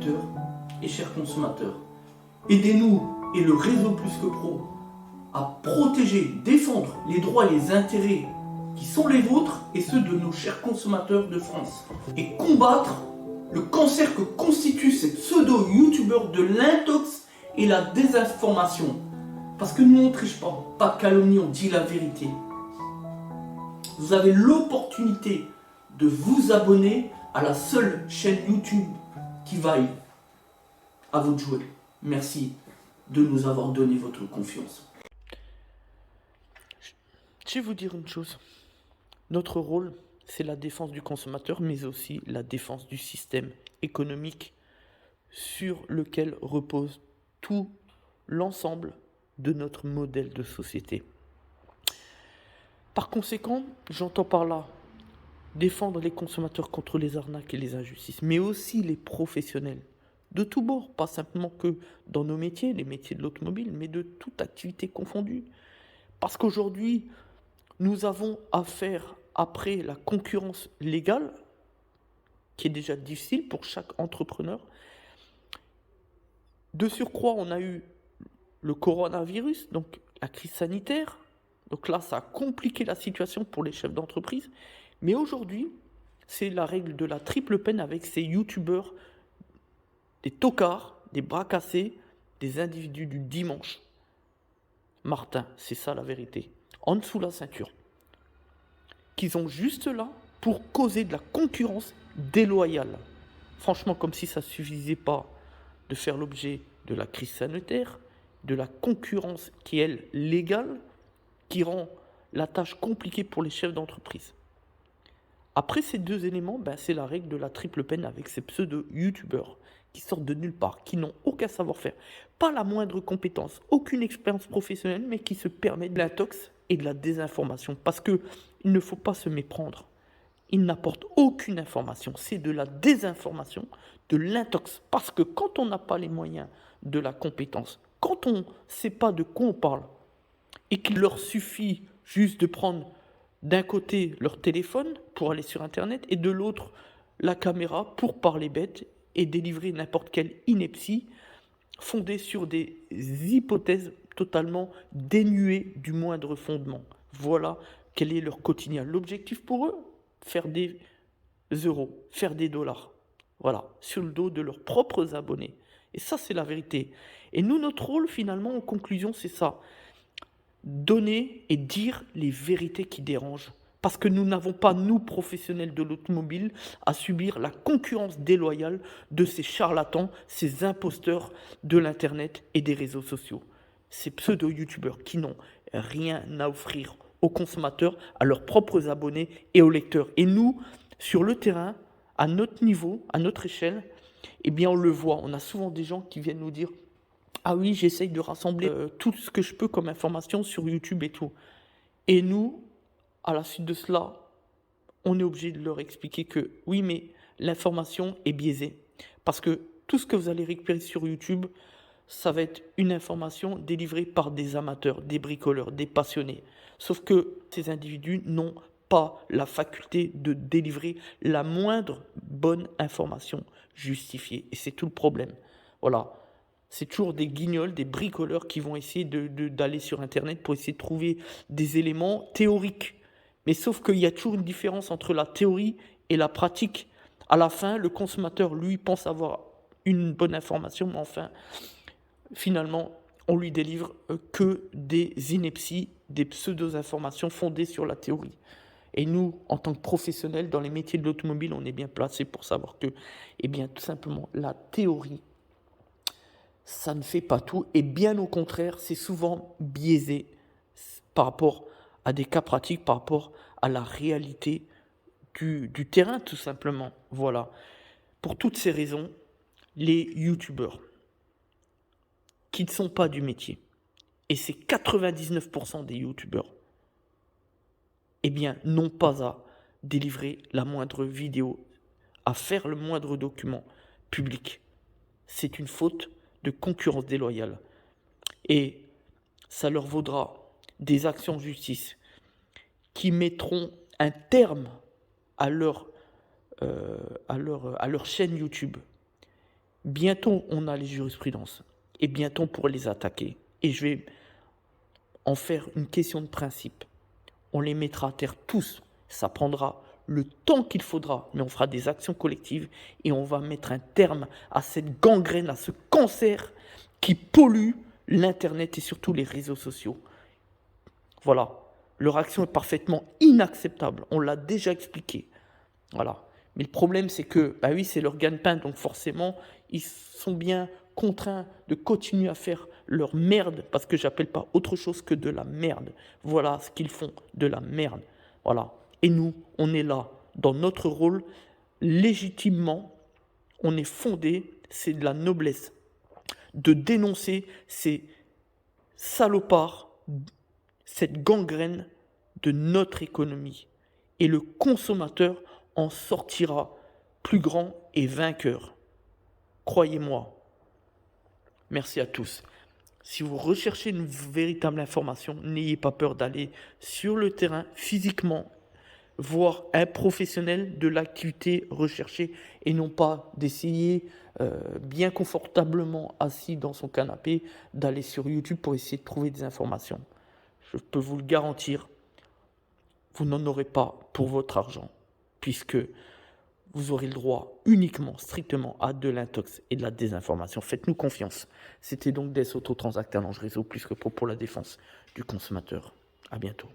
lecteurs et chers consommateurs, aidez-nous et le réseau Plus que Pro à protéger, défendre les droits et les intérêts qui sont les vôtres et ceux de nos chers consommateurs de France et combattre le cancer que constituent ces pseudo-youtubeurs de l'intox et la désinformation. Parce que nous, on ne triche pas de calomnie, on dit la vérité. Vous avez l'opportunité de vous abonner à la seule chaîne YouTube qui vaille. À vous de jouer. Merci de nous avoir donné votre confiance. Je vais vous dire une chose. Notre rôle, c'est la défense du consommateur, mais aussi la défense du système économique sur lequel repose tout l'ensemble de notre modèle de société. Par conséquent, j'entends par là défendre les consommateurs contre les arnaques et les injustices, mais aussi les professionnels de tous bords, pas simplement que dans nos métiers, les métiers de l'automobile, mais de toute activité confondue. Parce qu'aujourd'hui, nous avons affaire, après la concurrence légale, qui est déjà difficile pour chaque entrepreneur. De surcroît, on a eu le coronavirus, donc la crise sanitaire. Donc là, ça a compliqué la situation pour les chefs d'entreprise. Mais aujourd'hui, c'est la règle de la triple peine avec ces youtubeurs, des tocards, des bras cassés, des individus du dimanche. Martin, c'est ça la vérité. En dessous la ceinture. Qu'ils ont juste là pour causer de la concurrence déloyale. Franchement, comme si ça ne suffisait pas de faire l'objet de la crise sanitaire, de la concurrence qui est, elle, légale, qui rend la tâche compliquée pour les chefs d'entreprise. Après ces deux éléments, c'est la règle de la triple peine avec ces pseudo-youtubeurs qui sortent de nulle part, qui n'ont aucun savoir-faire, pas la moindre compétence, aucune expérience professionnelle, mais qui se permettent de l'intox et de la désinformation. Parce qu'il ne faut pas se méprendre. Ils n'apportent aucune information. C'est de la désinformation, de l'intox. Parce que quand on n'a pas les moyens de la compétence, quand on ne sait pas de quoi on parle, et qu'il leur suffit juste de prendre d'un côté leur téléphone pour aller sur Internet et de l'autre la caméra pour parler bête et délivrer n'importe quelle ineptie fondée sur des hypothèses totalement dénuées du moindre fondement. Voilà quel est leur quotidien. L'objectif pour eux, faire des euros, faire des dollars. Voilà, sur le dos de leurs propres abonnés. Et ça, c'est la vérité. Et nous, notre rôle, finalement, en conclusion, c'est ça. Donner et dire les vérités qui dérangent. Parce que nous n'avons pas, nous, professionnels de l'automobile, à subir la concurrence déloyale de ces charlatans, ces imposteurs de l'Internet et des réseaux sociaux. Ces pseudo-youtubeurs qui n'ont rien à offrir aux consommateurs, à leurs propres abonnés et aux lecteurs. Et nous, sur le terrain, à notre niveau, à notre échelle, eh bien on le voit. On a souvent des gens qui viennent nous dire « Ah oui, j'essaye de rassembler tout ce que je peux comme information sur YouTube et tout. » Et nous, à la suite de cela, on est obligé de leur expliquer que oui, mais l'information est biaisée. Parce que tout ce que vous allez récupérer sur YouTube, ça va être une information délivrée par des amateurs, des bricoleurs, des passionnés. Sauf que ces individus n'ont pas la faculté de délivrer la moindre bonne information justifiée. Et c'est tout le problème. Voilà. C'est toujours des guignols, des bricoleurs qui vont essayer d'aller sur Internet pour essayer de trouver des éléments théoriques. Mais sauf qu'il y a toujours une différence entre la théorie et la pratique. À la fin, le consommateur, lui, pense avoir une bonne information, mais enfin, finalement, on lui délivre que des inepties, des pseudo-informations fondées sur la théorie. Et nous, en tant que professionnels dans les métiers de l'automobile, on est bien placés pour savoir que, eh bien, tout simplement, la théorie, ça ne fait pas tout, et bien au contraire, c'est souvent biaisé par rapport à des cas pratiques, par rapport à la réalité du terrain, tout simplement. Voilà. Pour toutes ces raisons, les youtubeurs qui ne sont pas du métier, et c'est 99% des youtubeurs, eh bien, n'ont pas à délivrer la moindre vidéo, à faire le moindre document public. C'est une faute de concurrence déloyale. Et ça leur vaudra des actions en justice qui mettront un terme à leur chaîne YouTube Bientôt, on a les jurisprudences. Et bientôt, on pourra les attaquer. Et je vais en faire une question de principe. On les mettra à terre tous. Ça prendra le temps qu'il faudra, mais on fera des actions collectives et on va mettre un terme à cette gangrène, à ce cancer qui pollue l'Internet et surtout les réseaux sociaux. Voilà. Leur action est parfaitement inacceptable. On l'a déjà expliqué. Voilà. Mais le problème, c'est que, bah oui, c'est leur gagne-pain, donc forcément, ils sont bien contraints de continuer à faire leur merde, parce que j'appelle pas autre chose que de la merde. Voilà ce qu'ils font, de la merde. Voilà. Et nous, on est là, dans notre rôle, légitimement, on est fondé, c'est de la noblesse, de dénoncer ces salopards, cette gangrène de notre économie. Et le consommateur en sortira plus grand et vainqueur. Croyez-moi. Merci à tous. Si vous recherchez une véritable information, n'ayez pas peur d'aller sur le terrain physiquement, voir un professionnel de l'activité recherchée et non pas d'essayer bien confortablement assis dans son canapé, d'aller sur YouTube pour essayer de trouver des informations. Je peux vous le garantir, vous n'en aurez pas pour votre argent, puisque vous aurez le droit uniquement, strictement à de l'intox et de la désinformation. Faites-nous confiance. C'était donc des autotransacts à Lange Réseau, plus que pour la défense du consommateur. À bientôt.